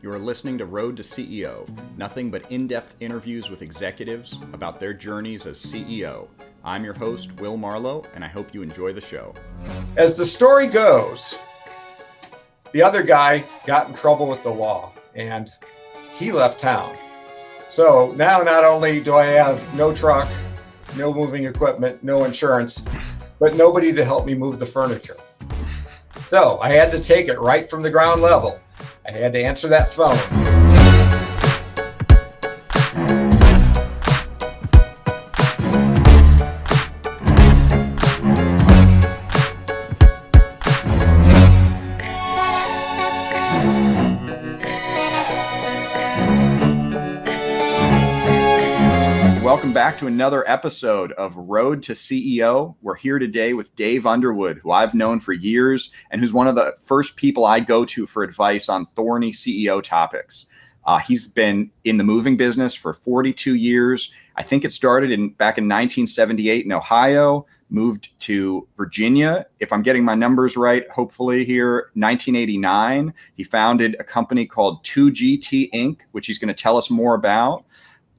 You are listening to Road to CEO, nothing but in-depth interviews with executives about their journeys as CEO. I'm your host, Will Marlow, and I hope you enjoy the show. As the story goes, the other guy got in trouble with the law and he left town. So now not only do I have no truck, no moving equipment, no insurance, but nobody to help me move the furniture. So I had to take it right from the ground level. I had to answer that phone. Welcome back to another episode of Road to CEO. We're here today with Dave Underwood, who I've known for years and who's one of the first people I go to for advice on thorny CEO topics. He's been in the moving business for 42 years. I think it started back in 1978 in Ohio, moved to Virginia, if I'm getting my numbers right, hopefully here, 1989. He founded a company called 2GT Inc., which he's going to tell us more about.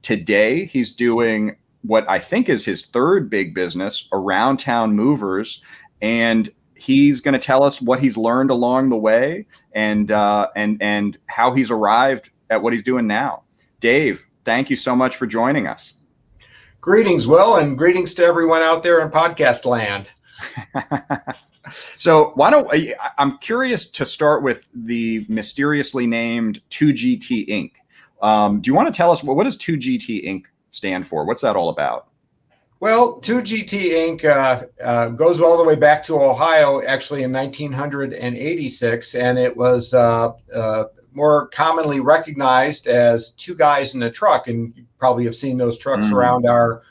Today, he's doing what I think is his third big business, Around Town Movers, and he's going to tell us what he's learned along the way and how he's arrived at what he's doing now. Dave, thank you so much for joining us. Greetings, Will, and greetings to everyone out there in podcast land. So I'm curious to start with the mysteriously named 2GT Inc. Do you want to tell us what does 2GT Inc. stand for? What's that all about? Well, 2GT Inc. Goes all the way back to Ohio, actually in 1986, and it was more commonly recognized as two guys in a truck. And you probably have seen those trucks around our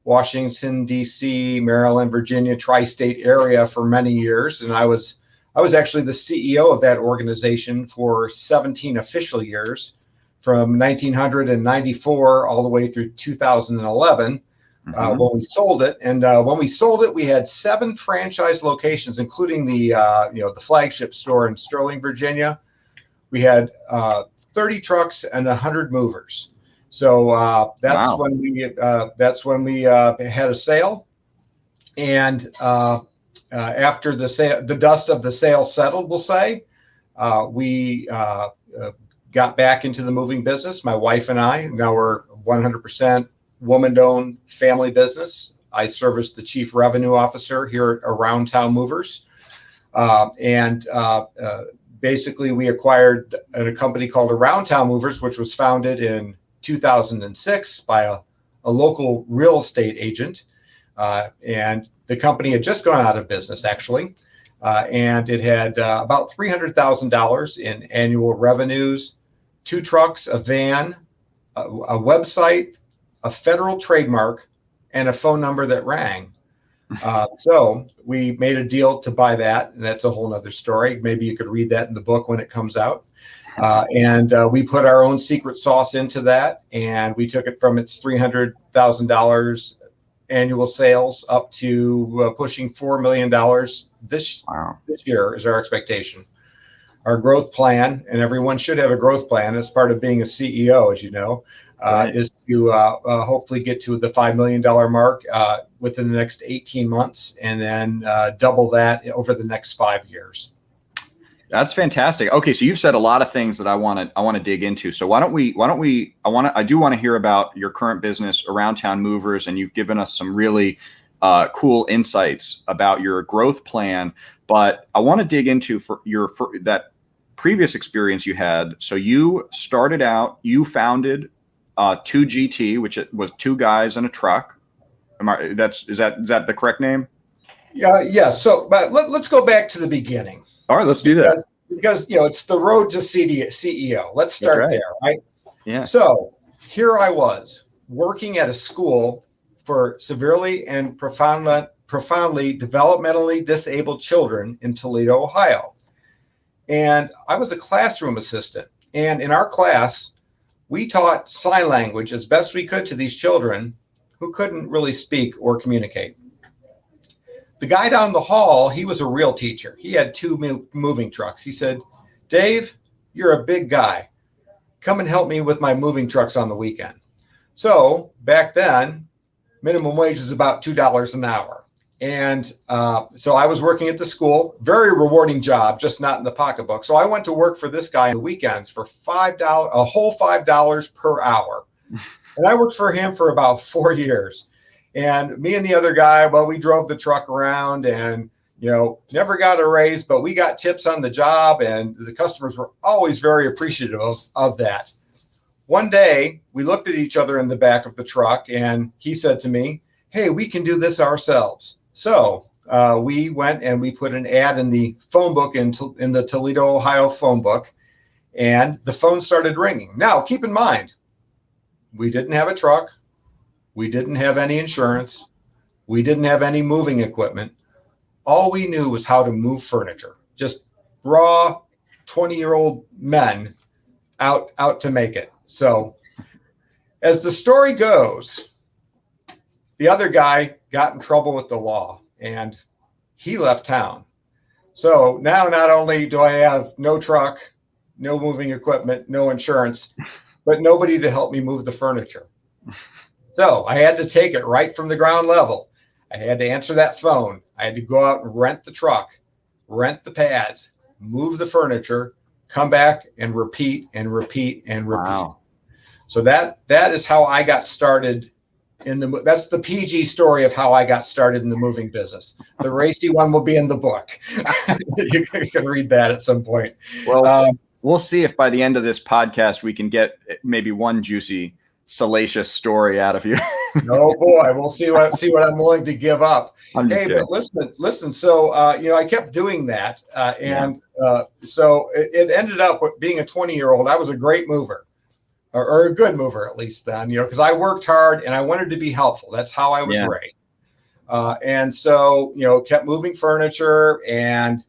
Washington, D.C., Maryland, Virginia, tri-state area for many years. And I was actually the CEO of that organization for 17 official years, from 1994 all the way through 2011, when we sold it. And when we sold it, we had 7 franchise locations, including the flagship store in Sterling, Virginia. We had 30 trucks and 100 movers. So that's wow. when we had a sale. And after the sale, the dust of the sale settled, we'll say, we got back into the moving business. My wife and I, now we're 100% woman-owned family business. I serve as the Chief Revenue Officer here at Around Town Movers. Basically, we acquired a company called Around Town Movers, which was founded in 2006 by a local real estate agent. And the company had just gone out of business, actually. And it had about $300,000 in annual revenues, 2 trucks, a van, a website, a federal trademark, and a phone number that rang. So we made a deal to buy that, and that's a whole nother story. Maybe you could read that in the book when it comes out. And we put our own secret sauce into that, and we took it from its $300,000 annual sales up to pushing $4 million this year is our expectation. Our growth plan, and everyone should have a growth plan as part of being a CEO, as you know, is to hopefully get to the $5 million mark within the next 18 months, and then double that over the next 5 years. That's fantastic. Okay, so you've said a lot of things that I want to dig into. So I do want to hear about your current business, Around Town Movers, and you've given us some really cool insights about your growth plan. But I want to dig into that previous experience you had. So you started out, you founded 2GT, which it was 2 guys in a truck. Is that the correct name? Yeah. So, but let's go back to the beginning. All right, let's do that. Because it's the road to CEO. Let's start there, right? Yeah. So here I was working at a school for severely and profoundly developmentally disabled children in Toledo, Ohio. And I was a classroom assistant. And in our class, we taught sign language as best we could to these children who couldn't really speak or communicate. The guy down the hall, he was a real teacher. He had 2 moving trucks. He said, "Dave, you're a big guy. come and help me with my moving trucks on the weekend. So back then, minimum wage is about $2 an hour. And so I was working at the school, very rewarding job, just not in the pocketbook. So I went to work for this guy on the weekends for $5, a whole $5 per hour. And I worked for him for about 4 years. And me and the other guy, well, we drove the truck around and, never got a raise, but we got tips on the job, and the customers were always very appreciative of that. One day we looked at each other in the back of the truck, and he said to me, "Hey, we can do this ourselves." So we went and we put an ad in the phone book in the Toledo, Ohio phone book, and the phone started ringing. Now, keep in mind, we didn't have a truck. We didn't have any insurance. We didn't have any moving equipment. All we knew was how to move furniture. Just raw 20-year-old men out to make it. So as the story goes, the other guy got in trouble with the law and he left town. So now not only do I have no truck, no moving equipment, no insurance, but nobody to help me move the furniture. So I had to take it right from the ground level. I had to answer that phone. I had to go out and rent the truck, rent the pads, move the furniture, come back and repeat and repeat and repeat. Wow. So that is how I got started that's the PG story of how I got started in the moving business. The racy one will be in the book. You can read that at some point. Well, we'll see if by the end of this podcast we can get maybe one juicy, salacious story out of you. Oh boy, we'll see what I'm willing to give up. Hey, kidding. But listen. So I kept doing that, so it ended up with being a 20-year-old. I was a great mover, or a good mover at least then. Because I worked hard and I wanted to be helpful. That's how I was raised. And so kept moving furniture, and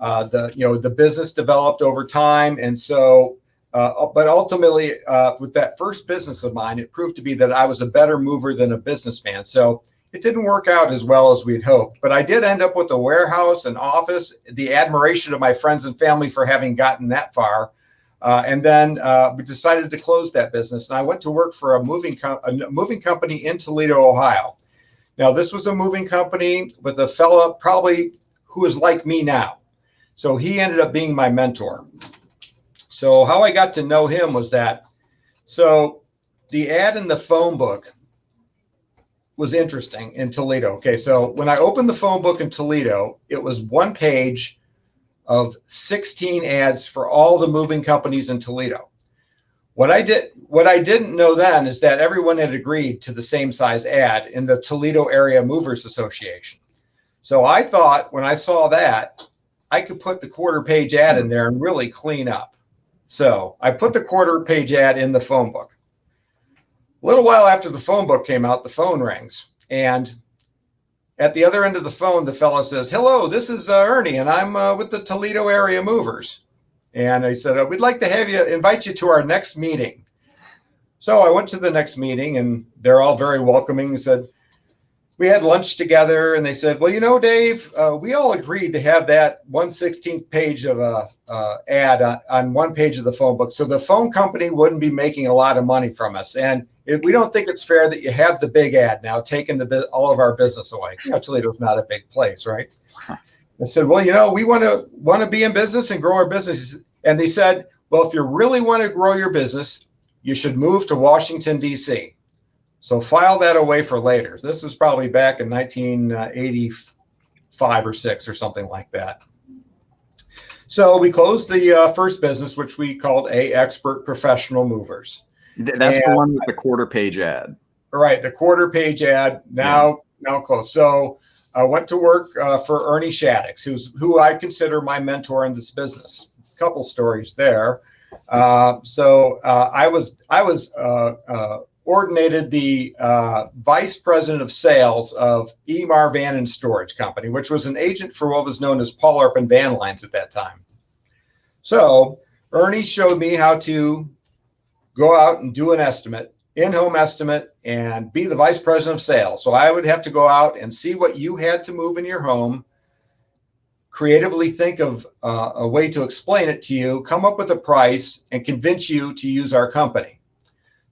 the business developed over time, and so. But ultimately, with that first business of mine, it proved to be that I was a better mover than a businessman. So it didn't work out as well as we'd hoped. But I did end up with a warehouse, an office, the admiration of my friends and family for having gotten that far. And then we decided to close that business. And I went to work for a moving company in Toledo, Ohio. Now, this was a moving company with a fella probably who is like me now. So he ended up being my mentor. So how I got to know him was so the ad in the phone book was interesting in Toledo. Okay, so when I opened the phone book in Toledo, it was one page of 16 ads for all the moving companies in Toledo. What I didn't know then is that everyone had agreed to the same size ad in the Toledo Area Movers Association. So I thought when I saw that, I could put the quarter page ad in there and really clean up. So I put the quarter page ad in the phone book. A little while after the phone book came out, the phone rings. And at the other end of the phone, the fella says, "Hello, this is Ernie, and I'm with the Toledo Area Movers." And I said, "We'd like to invite you to our next meeting." So I went to the next meeting, and they're all very welcoming. They said, we had lunch together, and they said, "Well, Dave, we all agreed to have that 1/16th page of a ad on one page of the phone book. So the phone company wouldn't be making a lot of money from us. And we don't think it's fair that you have the big ad now taking all of our business away." Toledo's not a big place, right? I said, "Well, we want to be in business and grow our business." And they said, "Well, if you really want to grow your business, you should move to Washington, D.C. So file that away for later." This was probably back in 1985 or 6 or something like that. So we closed the first business, which we called A Expert Professional Movers. That's the one with the quarter page ad. Right, the quarter page ad now closed. So I went to work for Ernie Shaddix, who I consider my mentor in this business. A couple stories there. So I was ordinated the vice president of sales of Emar Van and Storage Company, which was an agent for what was known as Paul Arpin Van Lines at that time. So Ernie showed me how to go out and do an estimate, in-home estimate, and be the vice president of sales. So I would have to go out and see what you had to move in your home, creatively think of a way to explain it to you, come up with a price, and convince you to use our company.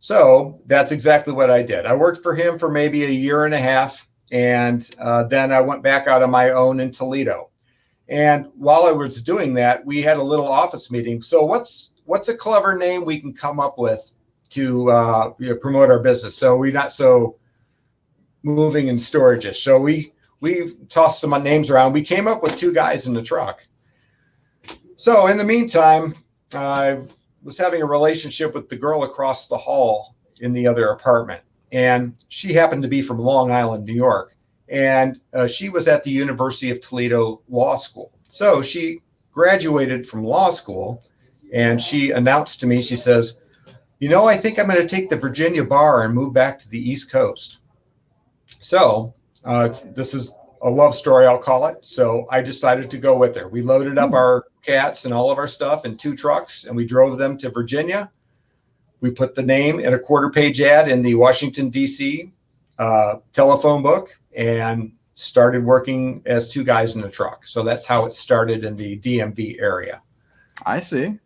So that's exactly what I did. I worked for him for maybe a year and a half, and then I went back out on my own in Toledo. And while I was doing that, we had a little office meeting. So what's a clever name we can come up with to promote our business? So we're not so moving and storage-ish. So we tossed some names around. We came up with two guys in the truck. So in the meantime, I was having a relationship with the girl across the hall in the other apartment. And she happened to be from Long Island, New York. And she was at the University of Toledo Law School. So she graduated from law school, and she announced to me, she says, I think I'm going to take the Virginia bar and move back to the East Coast. So this is a love story, I'll call it. So I decided to go with her. We loaded up our cats and all of our stuff in 2 trucks, and we drove them to Virginia. We put the name in a quarter-page ad in the Washington, D.C. Telephone book, and started working as 2 guys in a truck. So that's how it started in the DMV area. I see.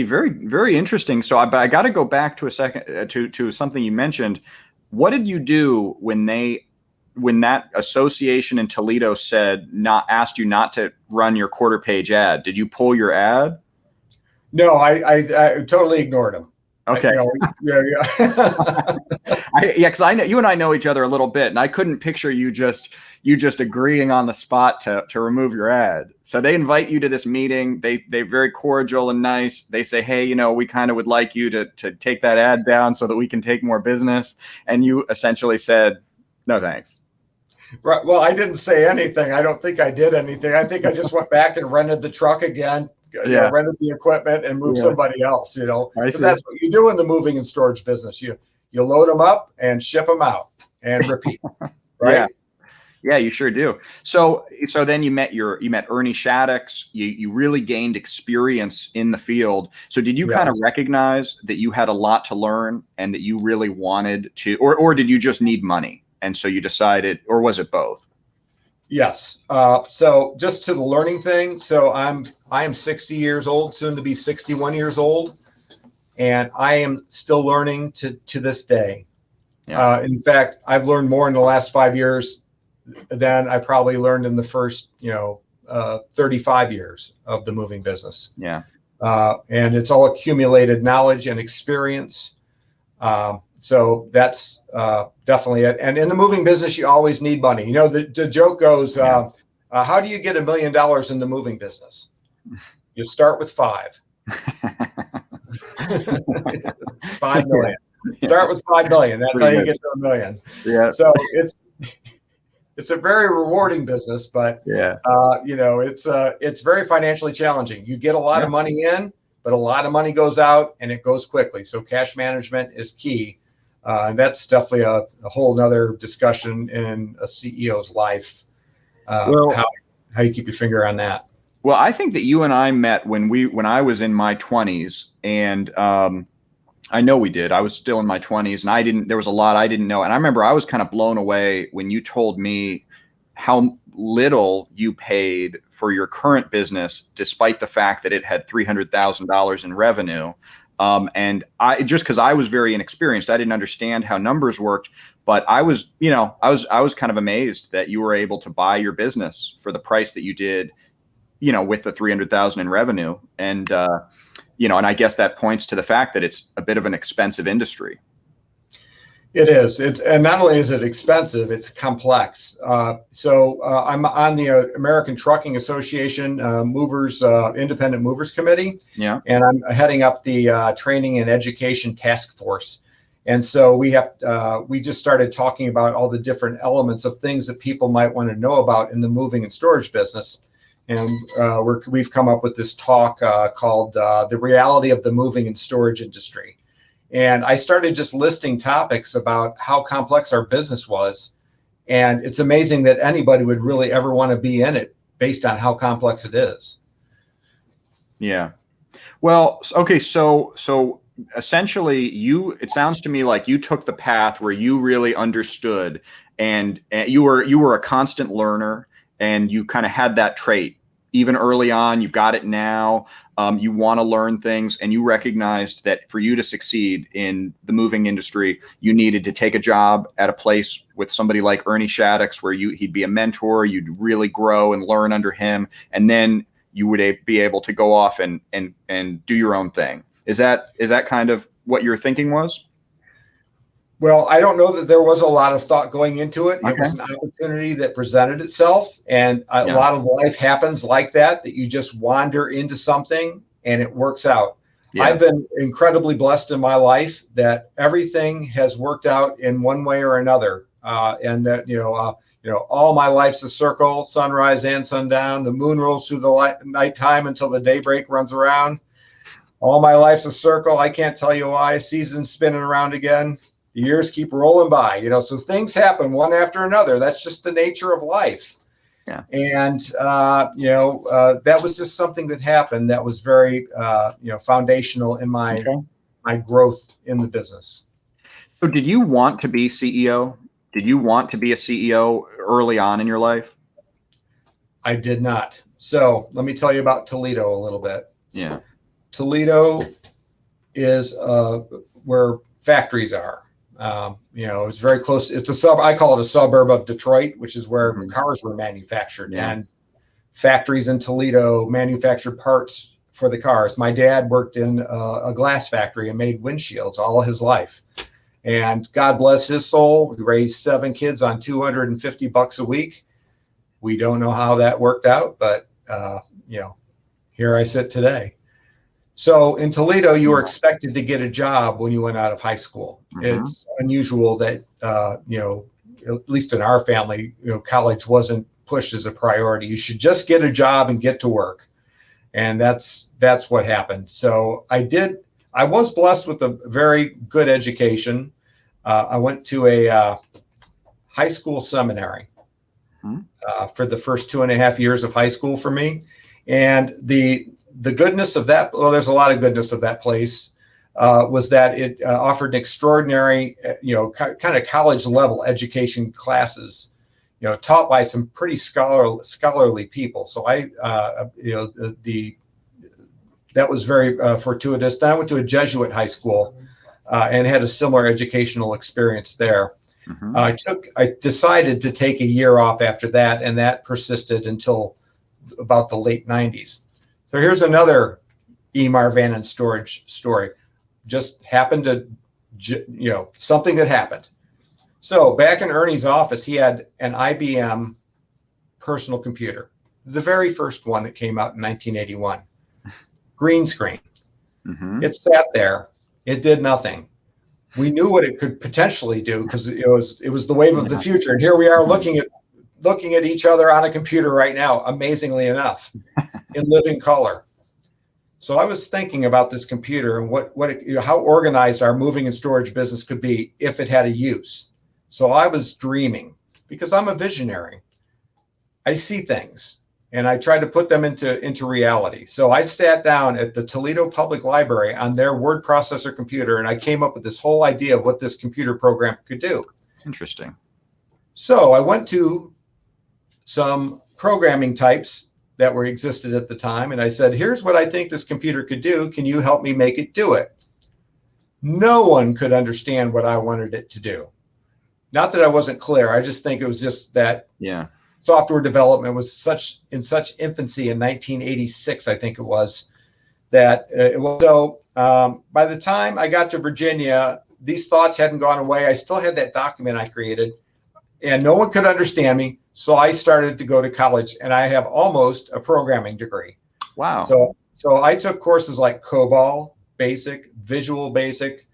Very, very interesting. So, but I got to go back to a second to something you mentioned. What did you do when that association in Toledo asked you not to run your quarter-page ad? Did you pull your ad? No, I totally ignored them. Okay. Yeah. Because I know you and I know each other a little bit, and I couldn't picture you just agreeing on the spot to remove your ad. So they invite you to this meeting. They're very cordial and nice. They say, hey, we kind of would like you to take that ad down so that we can take more business. And you essentially said, no, thanks. Right. Well, I didn't say anything. I don't think I did anything. I think I just went back and rented the truck again. Rented the equipment and moved somebody else, because that's what you do in the moving and storage business. You load them up and ship them out and repeat, right? Yeah, you sure do. So then you met Ernie Shaddix. You really gained experience in the field. So did you kind of recognize that you had a lot to learn and that you really wanted to, or did you just need money? And so you decided, or was it both? Yes. So just to the learning thing. So I am 60 years old, soon to be 61 years old, and I am still learning to this day. Yeah. In fact, I've learned more in the last 5 years than I probably learned in the first 35 years of the moving business. Yeah. And it's all accumulated knowledge and experience. So that's definitely it. And in the moving business, you always need money. The joke goes, how do you get $1 million in the moving business? You start with 5. 5 million. Start with 5 million. That's how you get to $1 million. Yeah. So it's a very rewarding business, but it's very financially challenging. You get a lot of money in, but a lot of money goes out, and it goes quickly. So cash management is key. And that's definitely a whole nother discussion in a CEO's life. How you keep your finger on that. Well, I think that you and I met when I was in my 20s, and I know we did. I was still in my 20s, and there was a lot I didn't know. And I remember I was kind of blown away when you told me how little you paid for your current business, despite the fact that it had $300,000 in revenue. And because I was very inexperienced, I didn't understand how numbers worked, but I was kind of amazed that you were able to buy your business for the price that you did, with the 300,000 in revenue. And, and I guess that points to the fact that it's a bit of an expensive industry. It is. And not only is it expensive, it's complex. So I'm on the American Trucking Association Independent Movers Committee. Yeah. And I'm heading up the Training and Education Task Force. And so we just started talking about all the different elements of things that people might want to know about in the moving and storage business. And we've come up with this talk called The Reality of the Moving and Storage Industry. And I started just listing topics about how complex our business was. And it's amazing that anybody would really ever want to be in it based on how complex it is. Yeah. Well, okay. So essentially it sounds to me like you took the path where you really understood, and you were a constant learner, and you kind of had that trait even early on. You've got it now. You want to learn things, and you recognized that for you to succeed in the moving industry, you needed to take a job at a place with somebody like Ernie Shaddix, where he'd be a mentor, you'd really grow and learn under him, and then you would be able to go off and do your own thing. Is that kind of what your thinking was? Well, I don't know that there was a lot of thought going into it. Okay. It was an opportunity that presented itself, and a lot of life happens like that you just wander into something and it works out. Yeah. I've been incredibly blessed in my life that everything has worked out in one way or another, and that all my life's a circle, sunrise and sundown. The moon rolls through the nighttime until the daybreak runs around. All my life's a circle. I can't tell you why. Seasons spinning around again. The years keep rolling by, so things happen one after another. That's just the nature of life. Yeah. And, that was just something that happened that was very, foundational in my growth in the business. So did you want to be CEO? Did you want to be a CEO early on in your life? I did not. So let me tell you about Toledo a little bit. Yeah. Toledo is where factories are. It's very close. It's I call it a suburb of Detroit, which is where the cars were manufactured. Yeah. And factories in Toledo manufactured parts for the cars. My dad worked in a glass factory and made windshields all his life. And God bless his soul, he raised 7 kids on $250 a week. We don't know how that worked out, but here I sit today. So in Toledo, you were expected to get a job when you went out of high school. It's unusual that, at least in our family, college wasn't pushed as a priority. You should just get a job and get to work. And that's what happened. So I was blessed with a very good education. I went to a high school seminary for the first 2.5 years of high school for me. And the goodness of that, well, there's a lot of goodness of that place, was that it offered an extraordinary, kind of college level education classes, taught by some pretty scholarly people. So that was very fortuitous. Then I went to a Jesuit high school and had a similar educational experience there. I decided to take a year off after that, and that persisted until about the late 90s. So here's another Emar Van Storage story. Just happened to, something that happened. So back in Ernie's office, he had an IBM personal computer, the very first one that came out in 1981. Green screen. It sat there. It did nothing. We knew what it could potentially do because it was the wave of the future. And here we are looking at each other on a computer right now, amazingly enough, in living color. So I was thinking about this computer and how organized our moving and storage business could be if it had a use. So I was dreaming because I'm a visionary. I see things and I try to put them into reality. So I sat down at the Toledo Public Library on their word processor computer, and I came up with this whole idea of what this computer program could do. Interesting. So I went to some programming types that existed at the time, and I said, here's what I think this computer could do. Can you help me make it do it? No one could understand what I wanted it to do. Not that I wasn't clear. I just think it was just that software development was in such infancy in 1986, I think it was, that it was. So by the time I got to Virginia, these thoughts hadn't gone away. I still had that document I created, and no one could understand me. So I started to go to college, and I have almost a programming degree. Wow. So I took courses like COBOL Basic, Visual Basic,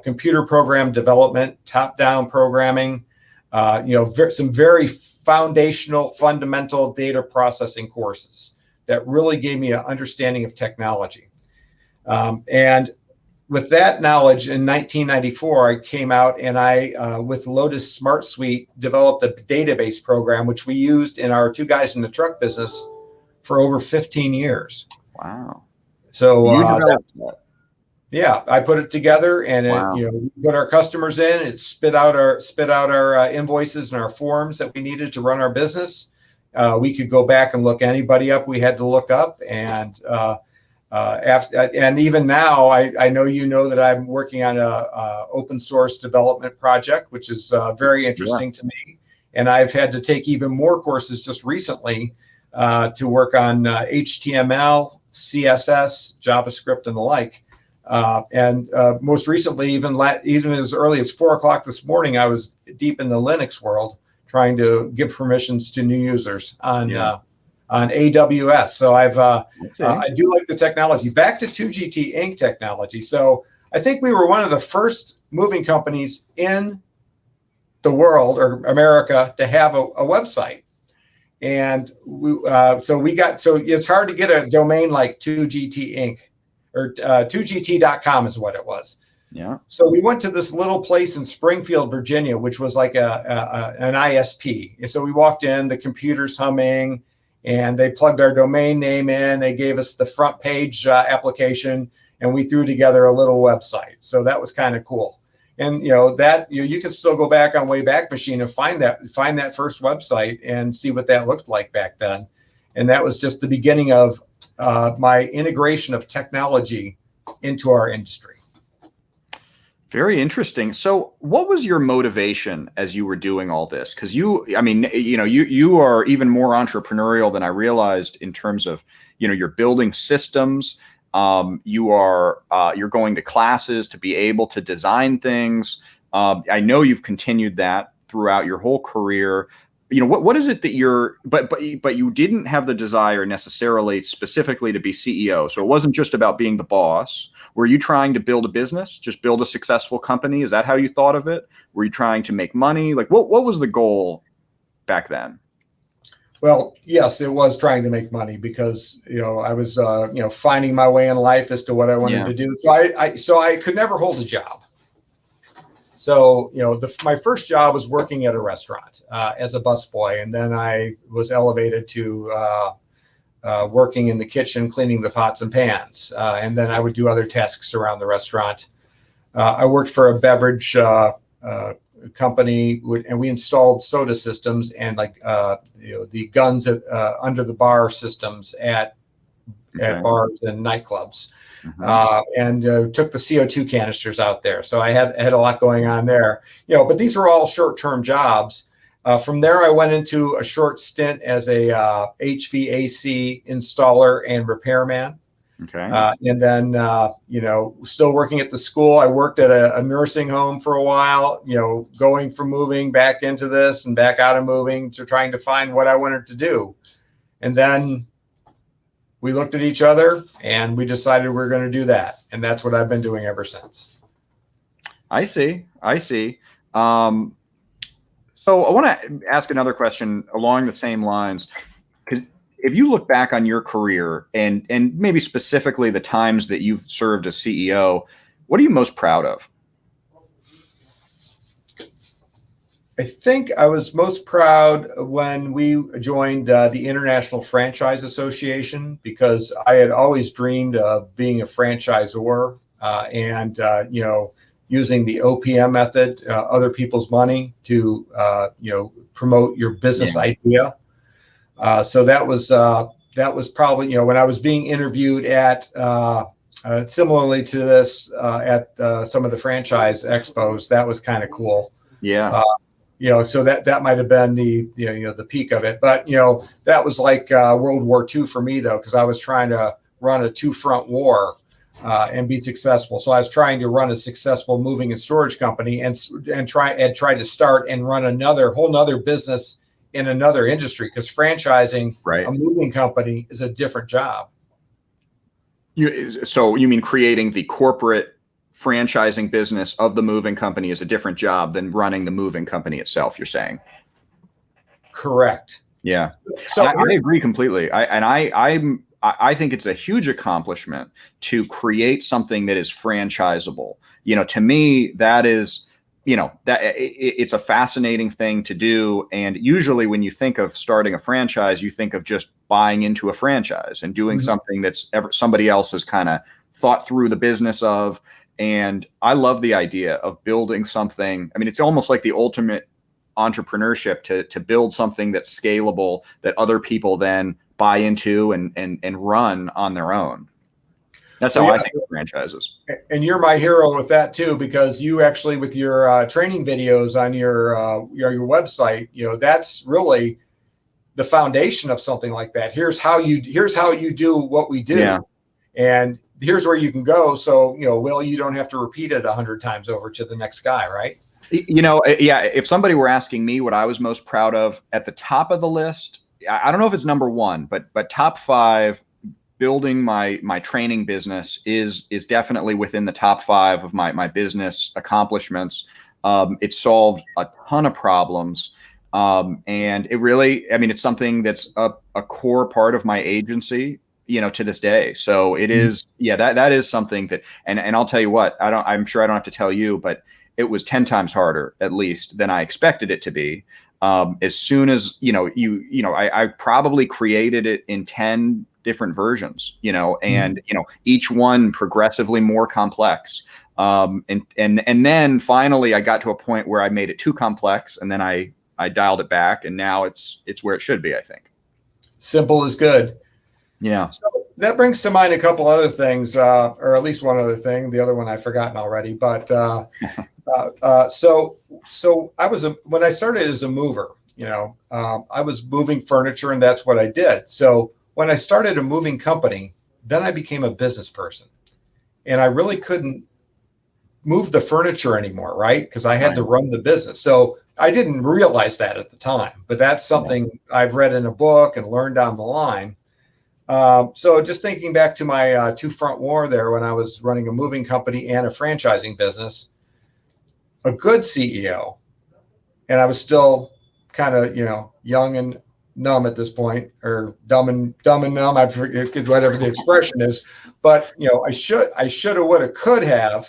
computer program development, top-down programming, some very foundational, fundamental data processing courses that really gave me an understanding of technology. And with that knowledge, in 1994, I came out and I, with Lotus Smart Suite, developed a database program, which we used in our Two Guys in the Truck business for over 15 years. Wow. So you developed that. Yeah, I put it together, and we put our customers in. It spit out our invoices and our forms that we needed to run our business, We could go back and look anybody up we had to look up. And and even now, I know that I'm working on a open source development project, which is very interesting to me. And I've had to take even more courses just recently to work on HTML, CSS, JavaScript, and the like. And most recently, even as early as 4 o'clock this morning, I was deep in the Linux world trying to give permissions to new users on AWS. So I do like the technology. Back to 2GT Inc. technology. So I think we were one of the first moving companies in the world or America to have a website. And so it's hard to get a domain like 2GT Inc. or 2gt.com is what it was. Yeah. So we went to this little place in Springfield, Virginia, which was like an ISP. And so we walked in, the computer's humming, and they plugged our domain name in. They gave us the front page application, and we threw together a little website. So that was kind of cool. And you can still go back on Wayback Machine and find that first website and see what that looked like back then. And that was just the beginning of my integration of technology into our industry. Very interesting. So what was your motivation as you were doing all this? Because you are even more entrepreneurial than I realized in terms of, you're building systems. You're going to classes to be able to design things. I know you've continued that throughout your whole career. What is it that but you didn't have the desire necessarily specifically to be CEO. So it wasn't just about being the boss. Were you trying to build a business, just build a successful company? Is that how you thought of it? Were you trying to make money? Like what was the goal back then? Well, yes, it was trying to make money because, I was, finding my way in life as to what I wanted to do. So I could never hold a job. So, my first job was working at a restaurant as a busboy. And then I was elevated to working in the kitchen, cleaning the pots and pans. And then I would do other tasks around the restaurant. I worked for a beverage company, and we installed soda systems and the guns under the bar systems at bars and nightclubs. And took the CO2 canisters out there. So I had a lot going on there, but these were all short-term jobs. From there, I went into a short stint as a HVAC installer and repairman. Okay. And then, still working at the school. I worked at a nursing home for a while, going from moving back into this and back out of moving to trying to find what I wanted to do. And then we looked at each other and we decided we're going to do that. And that's what I've been doing ever since. I see. So I want to ask another question along the same lines, because if you look back on your career and maybe specifically the times that you've served as CEO, what are you most proud of? I think I was most proud when we joined the International Franchise Association, because I had always dreamed of being a franchisor and using the OPM method, other people's money to promote your business idea. So that was probably when I was being interviewed at similarly to this at some of the franchise expos. That was kind of cool. Yeah. So that might have been the peak of it. But that was like World War II for me, though, because I was trying to run a two-front war and be successful. So I was trying to run a successful moving and storage company and try to start and run whole nother business in another industry, because franchising a moving company is a different job. So you mean creating the corporate franchising business of the moving company is a different job than running the moving company itself, you're saying? Correct. Yeah. So I agree completely. I think it's a huge accomplishment to create something that is franchisable. To me, that is, it's a fascinating thing to do. And usually when you think of starting a franchise, you think of just buying into a franchise and doing something that's somebody else has kind of thought through the business of. And I love the idea of building something. I mean, it's almost like the ultimate entrepreneurship to build something that's scalable that other people then buy into and run on their own. That's how I think of franchises. And you're my hero with that too, because you actually, with your training videos on your website, that's really the foundation of something like that. Here's how you do what we do, Yeah. and here's where you can go. So you don't have to repeat it 100 times over to the next guy, right? Yeah. If somebody were asking me what I was most proud of, at the top of the list, I don't know if it's number one, but top five. Building my training business is definitely within the top five of my business accomplishments. It solved a ton of problems. And it really, it's something that's a core part of my agency, to this day. So it is, that is something that, and I'll tell you what, I'm sure I don't have to tell you, but it was 10 times harder, at least, than I expected it to be. As soon as, I probably created it in 10 different versions, and, each one progressively more complex. And then finally I got to a point where I made it too complex, and then I dialed it back, and now it's where it should be, I think. Simple is good. Yeah. So that brings to mind a couple other things, or at least one other thing. The other one I've forgotten already, but, so when I started as a mover, I was moving furniture, and that's what I did. So when I started a moving company, then I became a business person, and I really couldn't move the furniture anymore, right? Because I had to run the business. So I didn't realize that at the time, but that's something I've read in a book and learned down the line. So just thinking back to my two-front war there, when I was running a moving company and a franchising business, a good CEO, and I was still kind of, young and numb at this point, or dumb and numb. I forget whatever the expression is, but I should have, would have, could have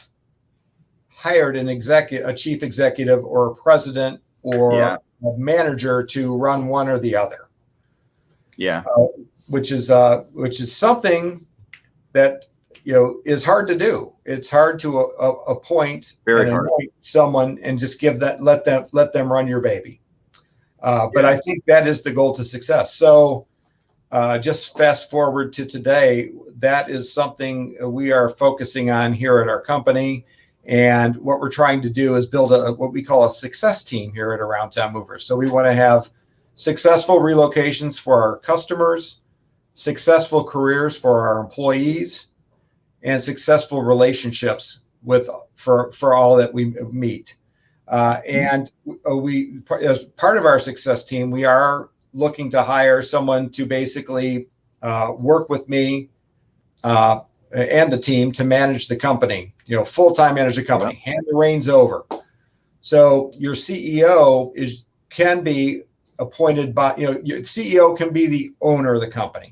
hired a chief executive or a president or a manager to run one or the other. Yeah. Which is something that, is hard to do. It's hard to appoint and anoint someone and just let them run your baby. But I think that is the goal to success. So just fast forward to today, that is something we are focusing on here at our company. And what we're trying to do is build what we call a success team here at Around Town Movers. So we want to have successful relocations for our customers, successful careers for our employees, and successful relationships for all that we meet. And we, as part of our success team, we are looking to hire someone to basically work with me and the team to manage the company, full-time manage the company, hand the reins over. So your CEO can be appointed by, your CEO can be the owner of the company.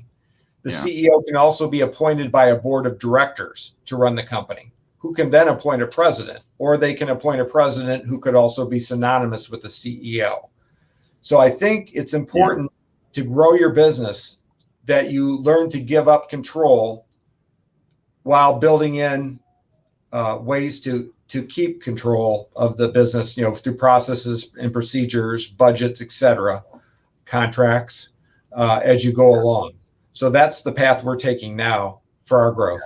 The CEO can also be appointed by a board of directors to run the company, who can then appoint a president, or they can appoint a president who could also be synonymous with the CEO. So I think it's important to grow your business that you learn to give up control while building in ways to keep control of the business, through processes and procedures, budgets, etc., contracts, as you go along. So that's the path we're taking now for our growth.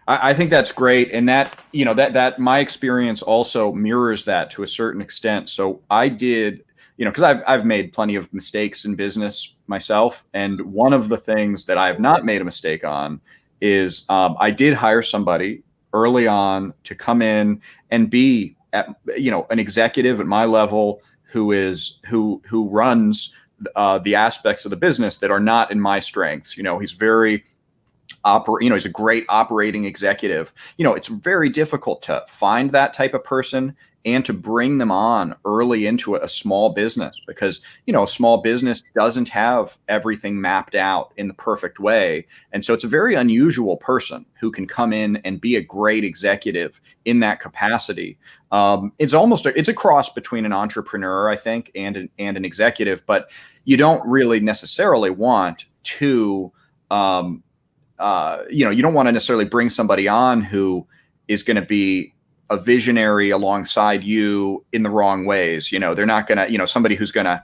I think that's great. And that, that my experience also mirrors that to a certain extent. So I did, because I've made plenty of mistakes in business myself. And one of the things that I have not made a mistake on is I did hire somebody early on to come in and be an executive at my level who runs the aspects of the business that are not in my strengths. He's very he's a great operating executive. It's very difficult to find that type of person and to bring them on early into a small business, because, a small business doesn't have everything mapped out in the perfect way. And so it's a very unusual person who can come in and be a great executive in that capacity. It's a cross between an entrepreneur, I think, and an executive, but you don't really necessarily want to, you don't want to necessarily bring somebody on who is going to be a visionary alongside you in the wrong ways. They're not going to, somebody who's going to,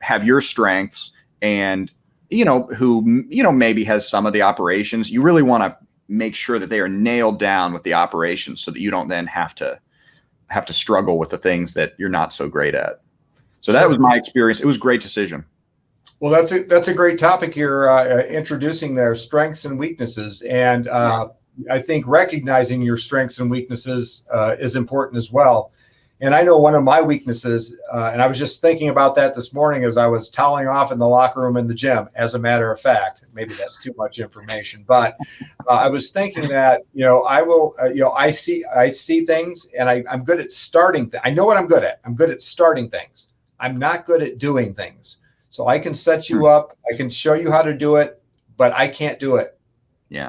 have your strengths and, who, maybe has some of the operations. You really want to make sure that they are nailed down with the operations so that you don't then have to struggle with the things that you're not so great at. So that was my experience. It was a great decision. Well, that's a great topic you're introducing there, strengths and weaknesses. And I think recognizing your strengths and weaknesses is important as well. And I know one of my weaknesses, and I was just thinking about that this morning as I was toweling off in the locker room in the gym, as a matter of fact. Maybe that's too much information, but I was thinking that, I see things, and I'm good at starting. I know what I'm good at. I'm good at starting things. I'm not good at doing things. So I can set you up. I can show you how to do it, but I can't do it.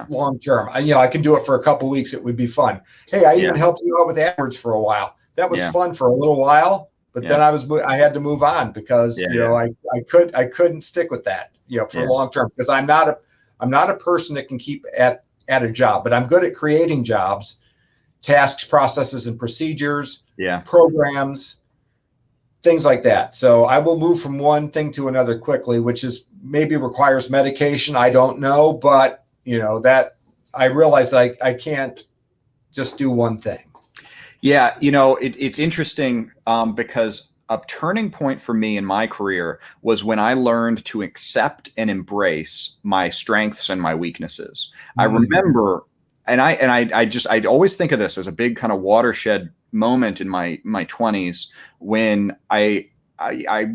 Long term. I can do it for a couple of weeks. It would be fun. Hey, I even helped you out with AdWords for a while. That was fun for a little while, but then I had to move on because I couldn't stick with that for long term, because I'm not a person that can keep at a job, but I'm good at creating jobs, tasks, processes, and procedures, programs, things like that. So I will move from one thing to another quickly, which is maybe requires medication. I don't know, but that I realize that I can't just do one thing. Yeah, it's interesting because a turning point for me in my career was when I learned to accept and embrace my strengths and my weaknesses. I remember, and I always think of this as a big kind of watershed moment in my 20s when I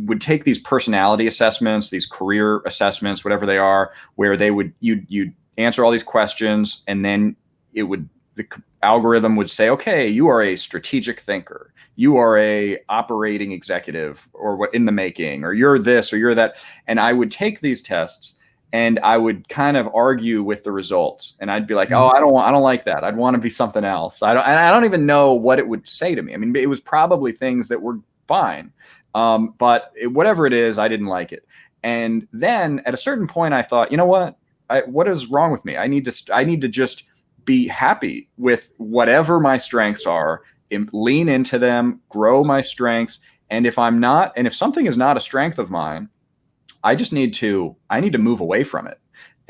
would take these personality assessments, these career assessments, whatever they are, where you'd answer all these questions, and then the algorithm would say, okay, you are a strategic thinker, you are a operating executive, or what in the making, or you're this or you're that. And I would take these tests and I would kind of argue with the results, and I'd be like, oh, I don't like that. I'd want to be something else. I don't even know what it would say to me. I mean, it was probably things that were fine. But whatever it is, I didn't like it. And then at a certain point I thought, what is wrong with me? I need to just be happy with whatever my strengths are, lean into them, grow my strengths. And if something is not a strength of mine, I need to move away from it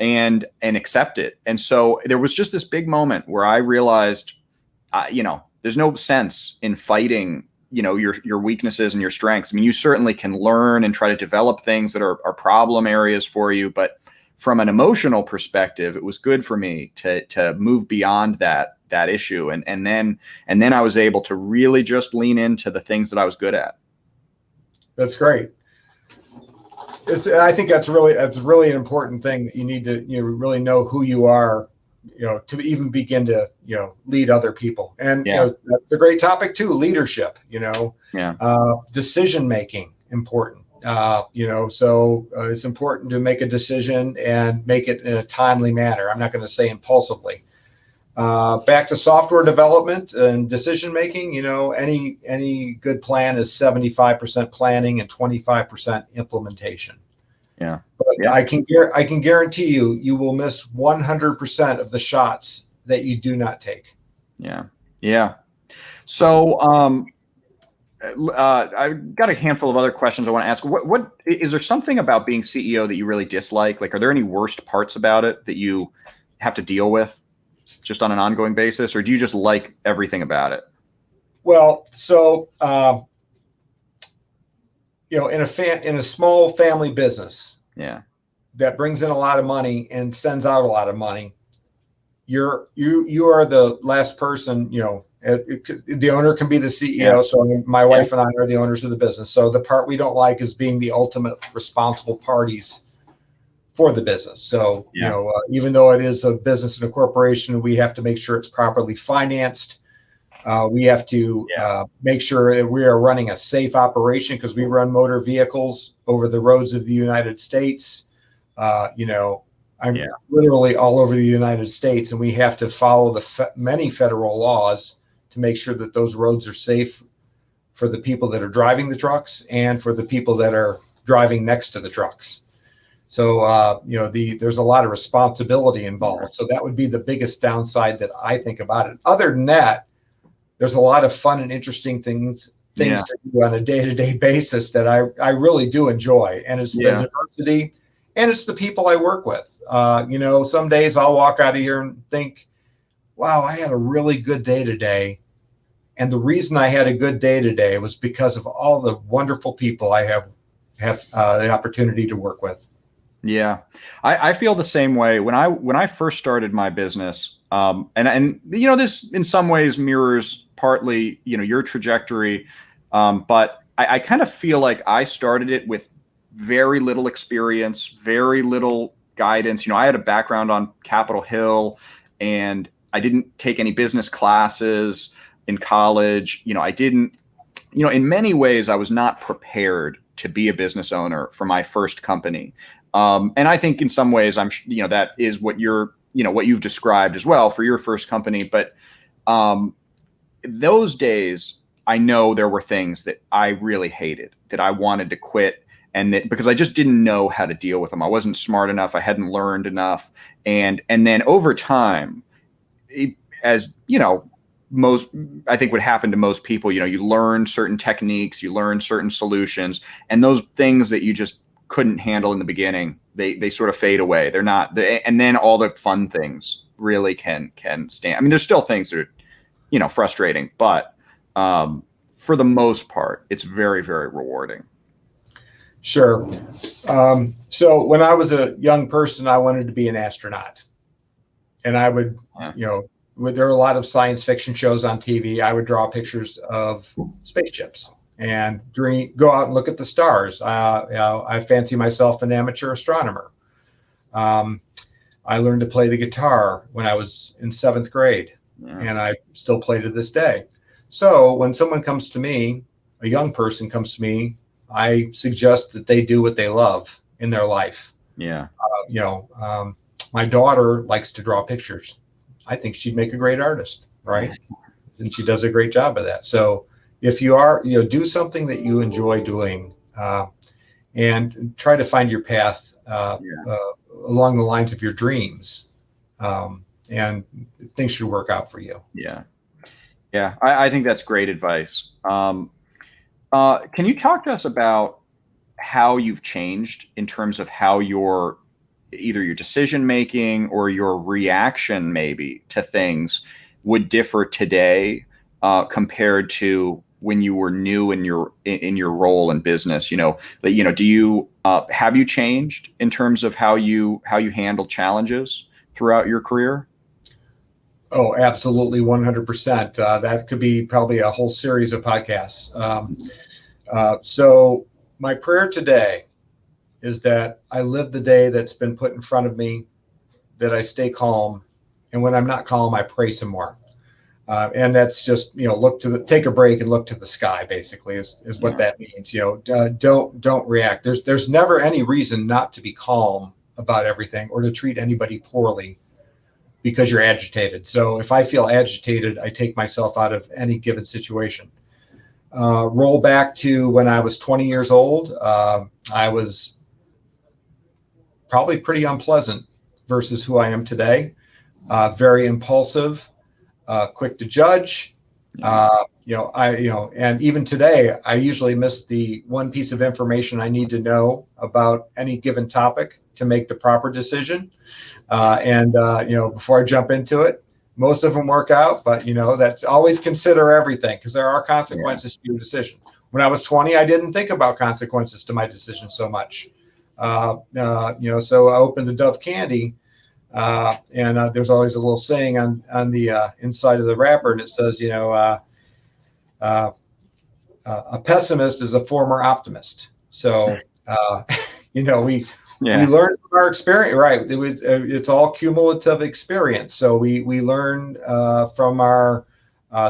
and accept it. And so there was just this big moment where I realized, there's no sense in fighting, your weaknesses and your strengths. I mean, you certainly can learn and try to develop things that are problem areas for you, but from an emotional perspective, it was good for me to move beyond that issue. And then I was able to really just lean into the things that I was good at. That's great. I think that's really an important thing, that you need to really know who you are, to even begin to lead other people. And that's a great topic too. Leadership, decision making, important. So it's important to make a decision and make it in a timely manner. I'm not going to say impulsively. Back to software development and decision making, any good plan is 75% planning and 25% implementation. Yeah. But I can guarantee you will miss 100% of the shots that you do not take. Yeah. Yeah. So, I've got a handful of other questions I want to ask. What is there something about being CEO that you really dislike? Like, are there any worst parts about it that you have to deal with just on an ongoing basis, or do you just like everything about it? Well, so in a small family business, that brings in a lot of money and sends out a lot of money, you are the last person. The owner can be the CEO. So my wife and I are the owners of the business. So the part we don't like is being the ultimate responsible parties for the business. So, even though it is a business and a corporation, we have to make sure it's properly financed. We have to make sure that we are running a safe operation, because we run motor vehicles over the roads of the United States. I'm literally all over the United States, and we have to follow many federal laws to make sure that those roads are safe for the people that are driving the trucks and for the people that are driving next to the trucks. So, there's a lot of responsibility involved. So that would be the biggest downside that I think about it. Other than that, there's a lot of fun and interesting things to do on a day-to-day basis that I really do enjoy. And it's the diversity and it's the people I work with. Some days I'll walk out of here and think, wow, I had a really good day today. And the reason I had a good day today was because of all the wonderful people I have the opportunity to work with. Yeah, I feel the same way. When I first started my business, and this in some ways mirrors partly your trajectory, but I kind of feel like I started it with very little experience, very little guidance. I had a background on Capitol Hill, and I didn't take any business classes in college. I didn't. In many ways, I was not prepared to be a business owner for my first company. And I think in some ways, that is what what you've described as well for your first company. But those days, I know there were things that I really hated, that I wanted to quit, and that because I just didn't know how to deal with them. I wasn't smart enough. I hadn't learned enough. And then over time, as most, I think, would happen to most people, you learn certain techniques, you learn certain solutions, and those things that you just couldn't handle in the beginning, they sort of fade away. They're not, and then all the fun things really can stand. I mean, there's still things that are, frustrating, but for the most part, it's very, very rewarding. Sure. So when I was a young person, I wanted to be an astronaut, and I would, there were a lot of science fiction shows on TV. I would draw pictures of spaceships and go out and look at the stars. I fancy myself an amateur astronomer. I learned to play the guitar when I was in 7th grade, and I still play to this day. So when someone comes to me, a young person comes to me, I suggest that they do what they love in their life. Yeah. My daughter likes to draw pictures. I think she'd make a great artist, right? And she does a great job of that. So if you are, do something that you enjoy doing, and try to find your path along the lines of your dreams, and things should work out for you. Yeah. Yeah. I think that's great advice. Can you talk to us about how you've changed in terms of how either your decision making or your reaction maybe to things would differ today compared to when you were new in your role in business? Do you have you changed in terms of how you handle challenges throughout your career? Oh, absolutely, 100%. That could be probably a whole series of podcasts. So my prayer today is that I live the day that's been put in front of me, that I stay calm, and when I'm not calm, I pray some more. And that's just, take a break and look to the sky, basically, is what that means. Don't react. There's never any reason not to be calm about everything or to treat anybody poorly because you're agitated. So if I feel agitated, I take myself out of any given situation. Roll back to when I was 20 years old. I was probably pretty unpleasant versus who I am today. Very impulsive, quick to judge. And even today, I usually miss the one piece of information I need to know about any given topic to make the proper decision. Before I jump into it, most of them work out, but that's always consider everything, because there are consequences to your decision. When I was 20, I didn't think about consequences to my decision so much. So I opened the Dove candy, and there's always a little saying on the inside of the wrapper, and it says, a pessimist is a former optimist. So, we learn from our experience, right? It's all cumulative experience. So we learn from our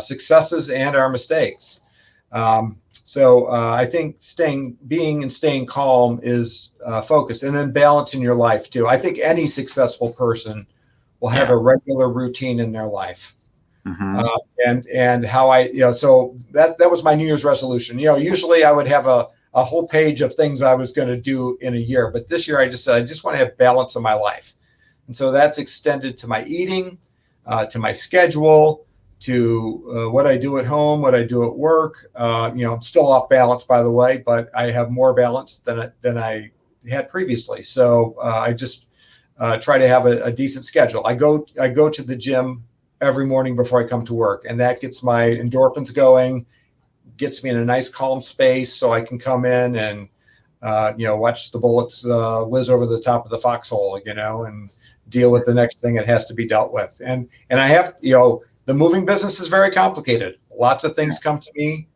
successes and our mistakes. So I think staying calm is focus, and then balance in your life too. I think any successful person will have a regular routine in their life. Mm-hmm. And how so that was my New Year's resolution. Usually I would have a whole page of things I was going to do in a year. But this year I just said, I just want to have balance in my life. And so that's extended to my eating, to my schedule, to what I do at home, what I do at work. I'm still off balance, by the way, but I have more balance than I had previously. So I just try to have a decent schedule. I go to the gym every morning before I come to work, and that gets my endorphins going, gets me in a nice calm space so I can come in and watch the bullets whiz over the top of the foxhole, and deal with the next thing that has to be dealt with. And I have, the moving business is very complicated. Lots of things come to me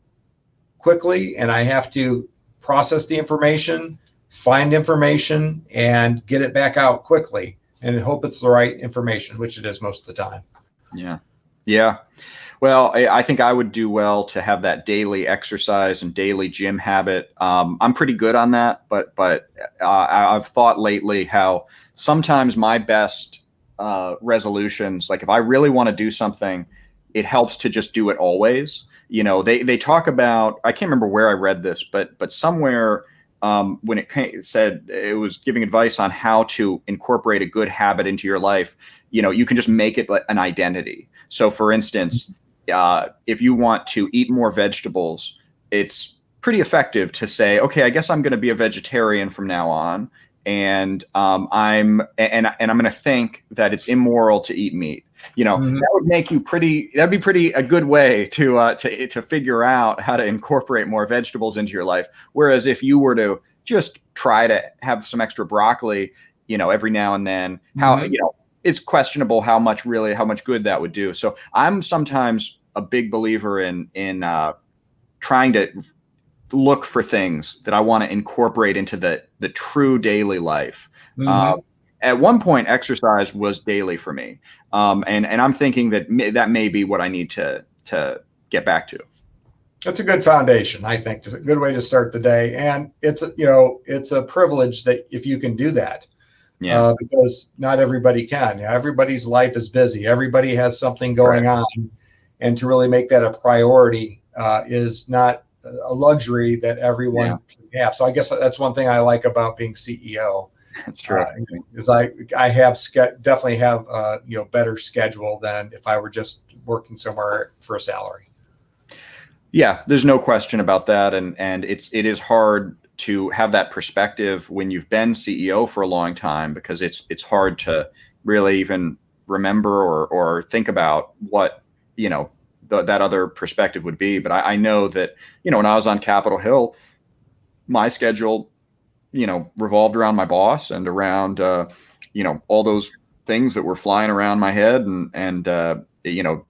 quickly, and I have to process the information, find information, and get it back out quickly, and hope it's the right information, which it is most of the time. Yeah. Yeah. Well, I think I would do well to have that daily exercise and daily gym habit. I'm pretty good on that, but I've thought lately how sometimes my best resolutions, like if I really want to do something, it helps to just do it always. They talk about, I can't remember where I read this, but somewhere when it said it was giving advice on how to incorporate a good habit into your life, you can just make it an identity. So for instance, if you want to eat more vegetables, it's pretty effective to say, okay, I guess I'm going to be a vegetarian from now on. And I'm going to think that it's immoral to eat meat. That would make you that'd be pretty a good way to figure out how to incorporate more vegetables into your life. Whereas if you were to just try to have some extra broccoli, every now and then, it's questionable how much good that would do. So I'm sometimes a big believer in trying to look for things that I want to incorporate into the true daily life. At one point, exercise was daily for me, and I'm thinking that may be what I need to get back to. That's a good foundation, I think. It's a good way to start the day, and it's a privilege that if you can do that. Yeah. Because not everybody can. Everybody's life is busy. Everybody has something going on, and to really make that a priority is not a luxury that everyone can have. So I guess that's one thing I like about being CEO. That's true. Is I definitely have better schedule than if I were just working somewhere for a salary. Yeah, there's no question about that, and it is hard to have that perspective when you've been CEO for a long time, because it's hard to really even remember or think about what that other perspective would be. But I know that when I was on Capitol Hill, my schedule revolved around my boss and around all those things that were flying around my head, and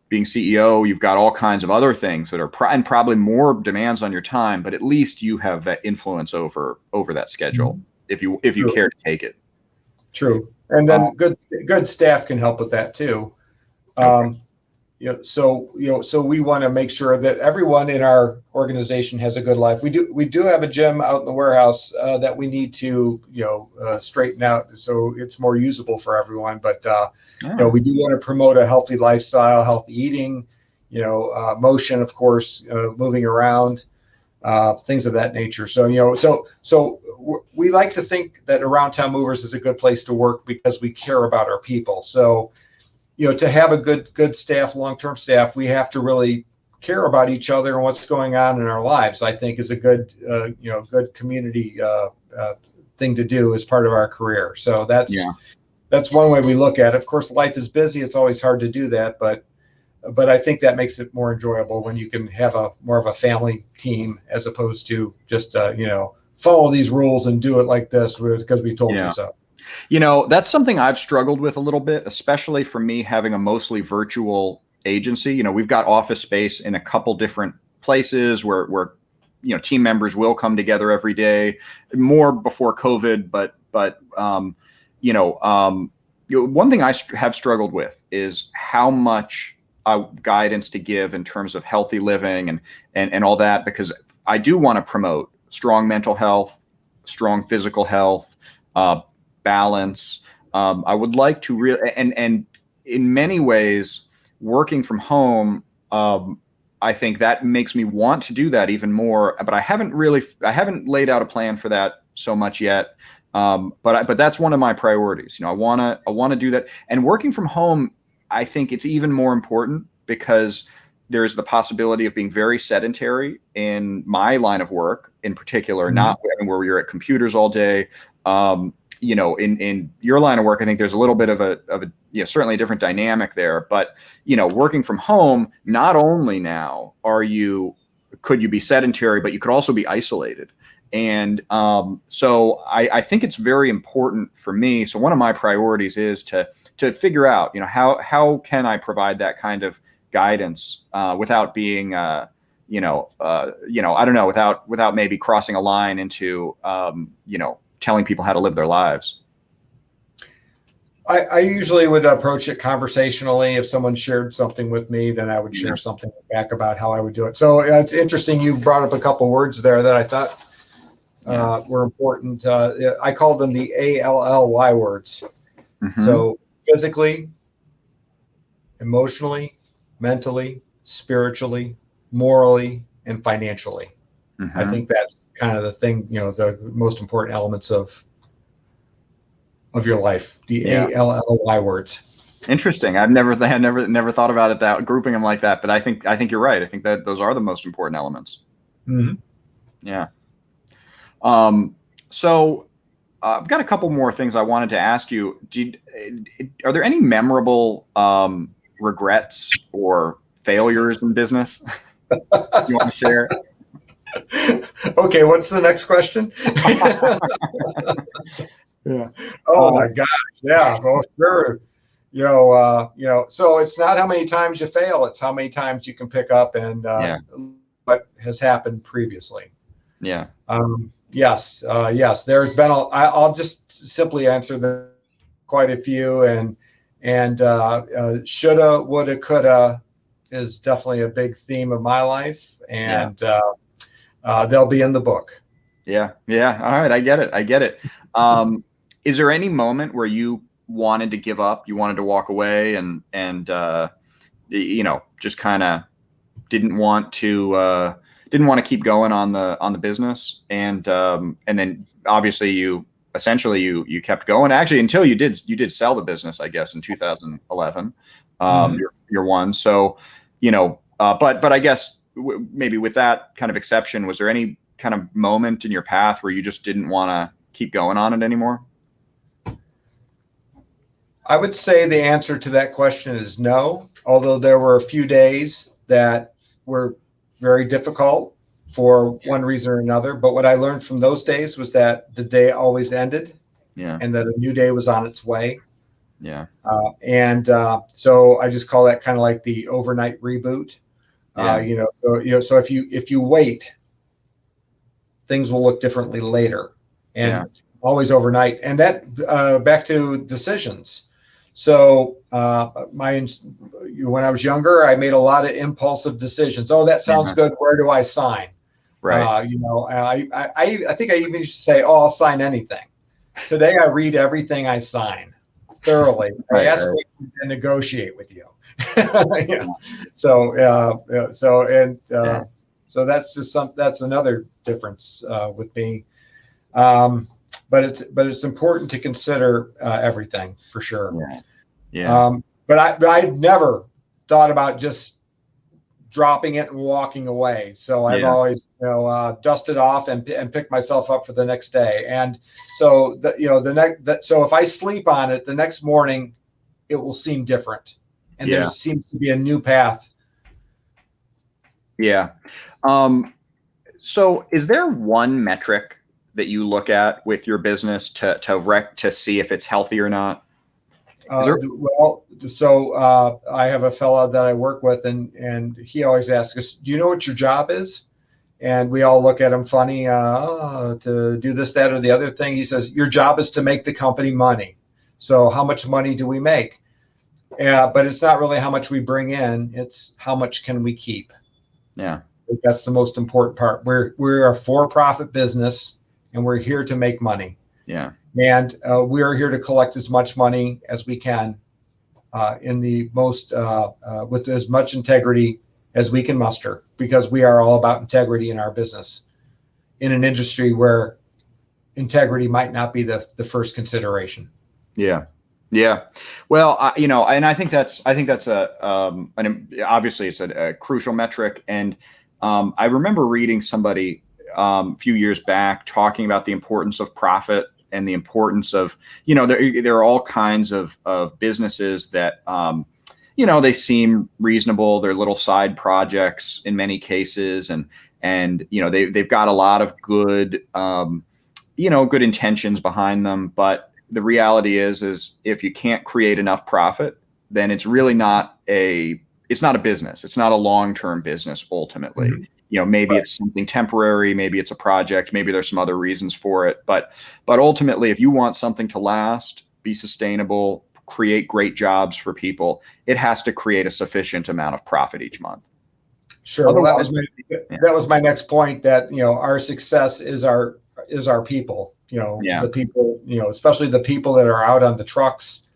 being CEO, you've got all kinds of other things that are probably more demands on your time, but at least you have that influence over that schedule if you care to take it. True. And then good staff can help with that too. Okay. So we want to make sure that everyone in our organization has a good life. We do have a gym out in the warehouse that we need to straighten out so it's more usable for everyone. But we do want to promote a healthy lifestyle, healthy eating, motion, of course, moving around, things of that nature. So we like to think that Around Town Movers is a good place to work because we care about our people. So to have a good staff, long-term staff, we have to really care about each other and what's going on in our lives. I think is a good community thing to do as part of our career. So that's one way we look at it. Of course, life is busy. It's always hard to do that, but I think that makes it more enjoyable when you can have more of a family team as opposed to just follow these rules and do it like this because we told you so. That's something I've struggled with a little bit, especially for me having a mostly virtual agency. We've got office space in a couple different places where team members will come together every day, more before COVID. But one thing I have struggled with is how much guidance to give in terms of healthy living and all that, because I do want to promote strong mental health, strong physical health, balance. I would like to really, and in many ways, working from home, I think that makes me want to do that even more, but I haven't laid out a plan for that so much yet. But that's one of my priorities. I want to do that. And working from home, I think it's even more important because there's the possibility of being very sedentary in my line of work in particular, not where you're at computers all day. In your line of work, I think there's a little bit of a certainly a different dynamic there, but working from home, not only now could you be sedentary, but you could also be isolated. And so I think it's very important for me. So one of my priorities is to figure out, how can I provide that kind of guidance without being, I don't know, without maybe crossing a line into, telling people how to live their lives. I usually would approach it conversationally. If someone shared something with me, then I would share something back about how I would do it. So it's interesting. You brought up a couple words there that I thought were important. I call them the ALLY words. So physically, emotionally, mentally, spiritually, morally, and financially. I think that's kind of the thing, the most important elements of your life, the ALLY words. Interesting. I've never thought about it that grouping them like that, but I think you're right. I think that those are the most important elements. Yeah. So I've got a couple more things I wanted to ask you. Are there any memorable regrets or failures in business you want to share? Okay, what's the next question? Oh my gosh, yeah, well, sure. So it's not how many times you fail; it's how many times you can pick up and what has happened previously. Yeah. Yes. There's been I'll just simply answer quite a few, and shoulda, woulda, coulda is definitely a big theme of my life, and they'll be in the book. Yeah. All right, I get it. Is there any moment where you wanted to give up, you wanted to walk away, and just kind of didn't want to keep going on the business, and then obviously you kept going actually until you did sell the business, I guess, in 2011, your one. So but I guess maybe with that kind of exception, was there any kind of moment in your path where you just didn't want to keep going on it anymore? I would say the answer to that question is no, although there were a few days that were very difficult for one reason or another. But what I learned from those days was that the day always ended, and that a new day was on its way. Yeah. So I just call that kind of like the overnight reboot. So if you wait, things will look differently later, and always overnight. And that back to decisions. So when I was younger, I made a lot of impulsive decisions. Oh, that sounds good. Where do I sign? Right. I think I even used to say, oh, I'll sign anything. Today, I read everything I sign thoroughly. I ask questions and negotiate with you. So that's another difference with me. But it's important to consider everything for sure. But I never thought about just dropping it and walking away. So I've always dusted off and picked myself up for the next day. And so so if I sleep on it, the next morning it will seem different, and there seems to be a new path. Yeah. So is there one metric that you look at with your business to see if it's healthy or not? I have a fellow that I work with, and he always asks us, do you know what your job is? And we all look at him funny, to do this, that, or the other thing. He says, your job is to make the company money. So how much money do we make? But it's not really how much we bring in. It's how much can we keep? Yeah. That's the most important part. We're a for-profit business, and we're here to make money. Yeah. And we are here to collect as much money as we can in the most with as much integrity as we can muster, because we are all about integrity in our business, in an industry where integrity might not be the first consideration. Yeah. Yeah. Well, and I think that's obviously it's a crucial metric. And I remember reading somebody a few years back talking about the importance of profit and the importance of, there are all kinds of businesses that, they seem reasonable. They're little side projects in many cases. And they've got a lot of good, good intentions behind them. But the reality is if you can't create enough profit, then it's really not it's not a business. It's not a long-term business ultimately. Mm-hmm. Maybe Right. it's something temporary, maybe it's a project, maybe there's some other reasons for it. But ultimately, if you want something to last, be sustainable, create great jobs for people, it has to create a sufficient amount of profit each month. Sure. Well, Otherwise, that was my next point, that, our success is our people, Yeah. the people, especially the people that are out on the trucks,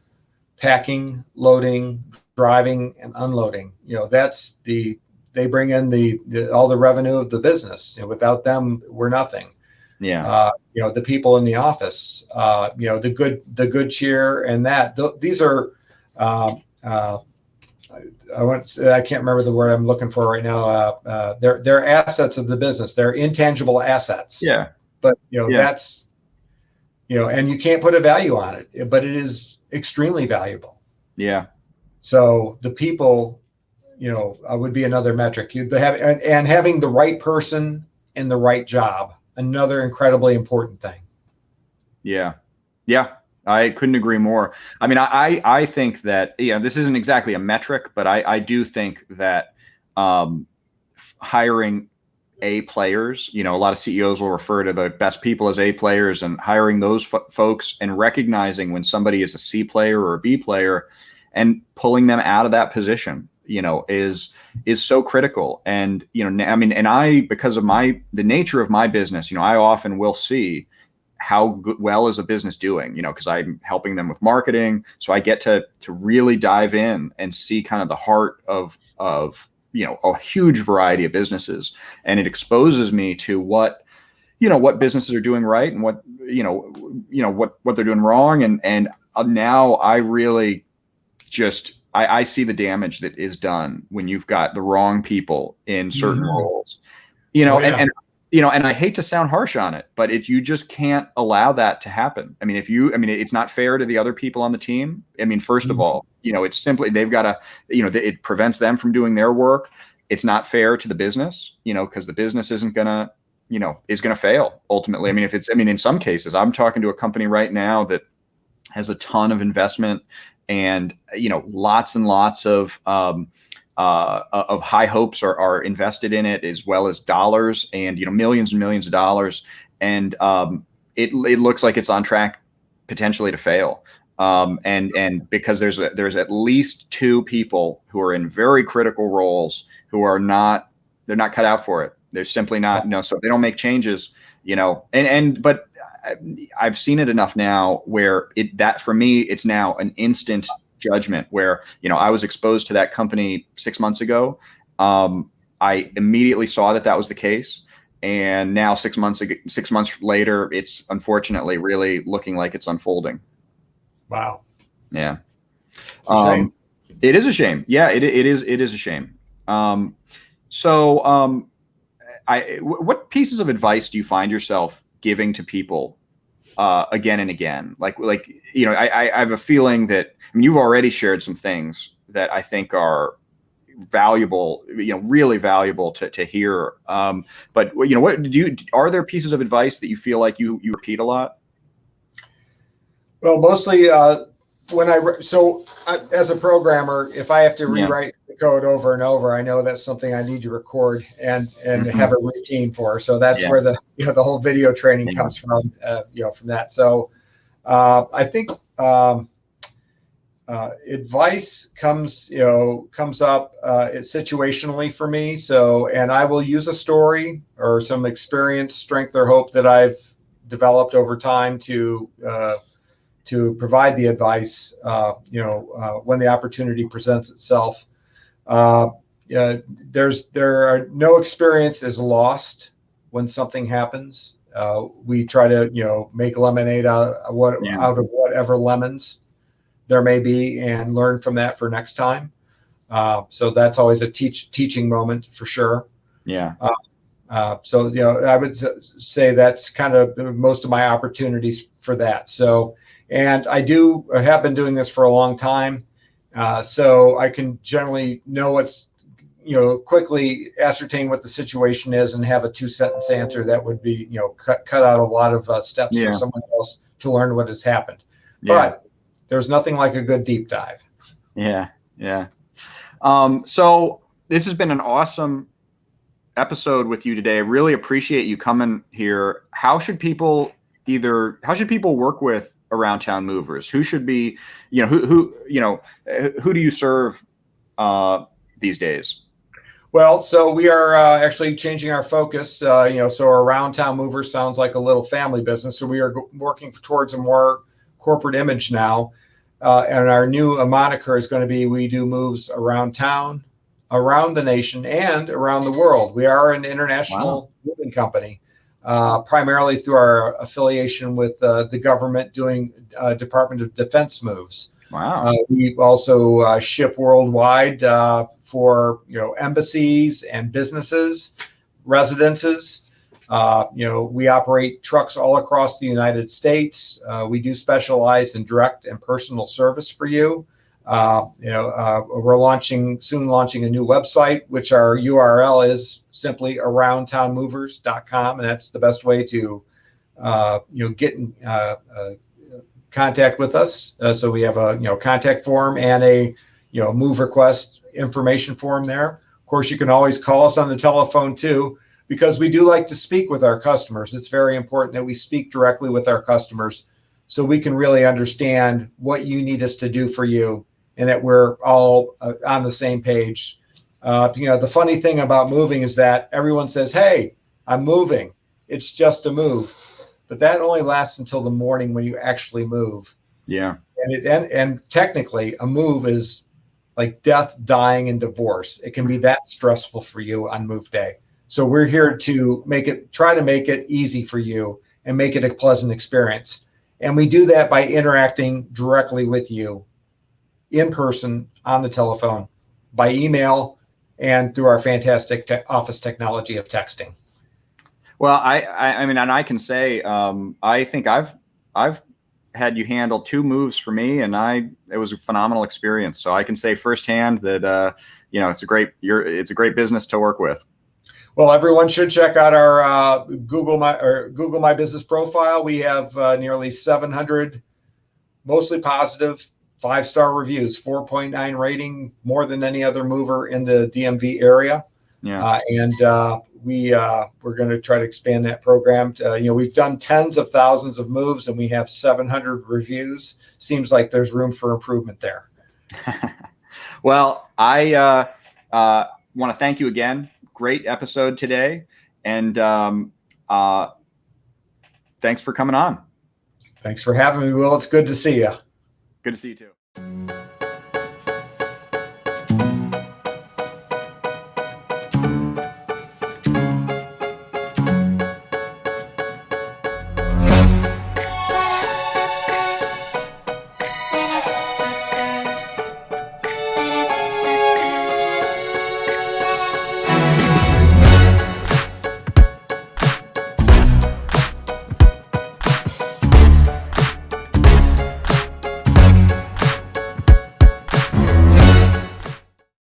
packing, loading, driving, and unloading. They bring in all the revenue of the business. Without them, we're nothing. Yeah. The people in the office, the good cheer, and these are, I can't remember the word I'm looking for right now. They're assets of the business. They're intangible assets. Yeah. But Yeah. that's, and you can't put a value on it, but it is extremely valuable. Yeah. So the people, would be another metric. And having the right person in the right job, another incredibly important thing. Yeah. Yeah. I couldn't agree more. I mean, I think that, this isn't exactly a metric, but I do think that hiring A players, a lot of CEOs will refer to the best people as A players, and hiring those folks and recognizing when somebody is a C player or a B player and pulling them out of that position, is so critical. And, because of the nature of my business, I often will see how well is a business doing, because I'm helping them with marketing. So I get to really dive in and see kind of the heart of a huge variety of businesses. And it exposes me to what businesses are doing right and what they're doing wrong. And now I really I see the damage that is done when you've got the wrong people in certain roles, and I hate to sound harsh on it, but you just can't allow that to happen. I mean, it's not fair to the other people on the team. I mean, first of all, it's simply, they've got to, it prevents them from doing their work. It's not fair to the business, because the business isn't gonna, is gonna fail ultimately. I mean, in some cases, I'm talking to a company right now that has a ton of investment and, lots and lots of high hopes are invested in it, as well as dollars and, millions and millions of dollars. And it looks like it's on track potentially to fail. And because there's at least two people who are in very critical roles who are they're not cut out for it. They're simply not, so they don't make changes, but I've seen it enough now where that for me, it's now an instant judgment where, I was exposed to that company 6 months ago. I immediately saw that was the case. And now 6 months later, it's unfortunately really looking like it's unfolding. Wow. Yeah. It's a shame. It is a shame. Yeah, it is a shame. What pieces of advice do you find yourself giving to people again and again? I have a feeling that, you've already shared some things that I think are valuable, really valuable to hear. But are there pieces of advice that you feel like you repeat a lot? Well, mostly as a programmer, if I have to rewrite the code over and over, I know that's something I need to record and have a routine for. So that's where the whole video training comes from, from that. So I think advice comes up situationally for me. So, and I will use a story or some experience, strength, or hope that I've developed over time to provide the advice, when the opportunity presents itself. there are no experience is lost when something happens. We try to make lemonade out of whatever lemons there may be and learn from that for next time. So that's always a teaching moment for sure. Yeah. So I would say that's kind of most of my opportunities for that. So, and I have been doing this for a long time, so I can generally know quickly ascertain what the situation is and have a 2-sentence answer that would be cut out a lot of steps for someone else to learn what has happened. But there's nothing like a good deep dive. Yeah. So this has been an awesome episode with you today. I really appreciate you coming here. How should people work with Around Town Movers? Who should be, who do you serve these days? Well, so we are actually changing our focus. So Around Town Movers sounds like a little family business. So we are working towards a more corporate image now. And our new moniker is going to be, we do moves around town, around the nation, and around the world. We are an international moving company, primarily through our affiliation with the government doing Department of Defense moves. Wow. We also ship worldwide for embassies and businesses, residences. We operate trucks all across the United States. We do specialize in direct and personal service for you. We're soon launching a new website, which our URL is simply aroundtownmovers.com, and that's the best way to get in contact with us. So we have a contact form and a move request information form there. Of course, you can always call us on the telephone too, because we do like to speak with our customers. It's very important that we speak directly with our customers so we can really understand what you need us to do for you and that we're all on the same page. The funny thing about moving is that everyone says, hey, I'm moving. It's just a move. But that only lasts until the morning when you actually move. Yeah. And technically, a move is like death, dying, and divorce. It can be that stressful for you on move day. So we're here to try to make it easy for you and make it a pleasant experience. And we do that by interacting directly with you in person, on the telephone, by email, and through our fantastic office technology of texting. Well, I mean, and I can say, I think I've had you handle 2 moves for me, and it was a phenomenal experience. So I can say firsthand that it's a great business to work with. Well, everyone should check out our Google My Business profile. We have nearly 700, mostly positive, 5-star reviews, 4.9 rating, more than any other mover in the DMV area. Yeah. We're going to try to expand that program. We've done tens of thousands of moves, and we have 700 reviews. Seems like there's room for improvement there. Well, I want to thank you again. Great episode today, and thanks for coming on. Thanks for having me, Will. It's good to see you. Good to see you too.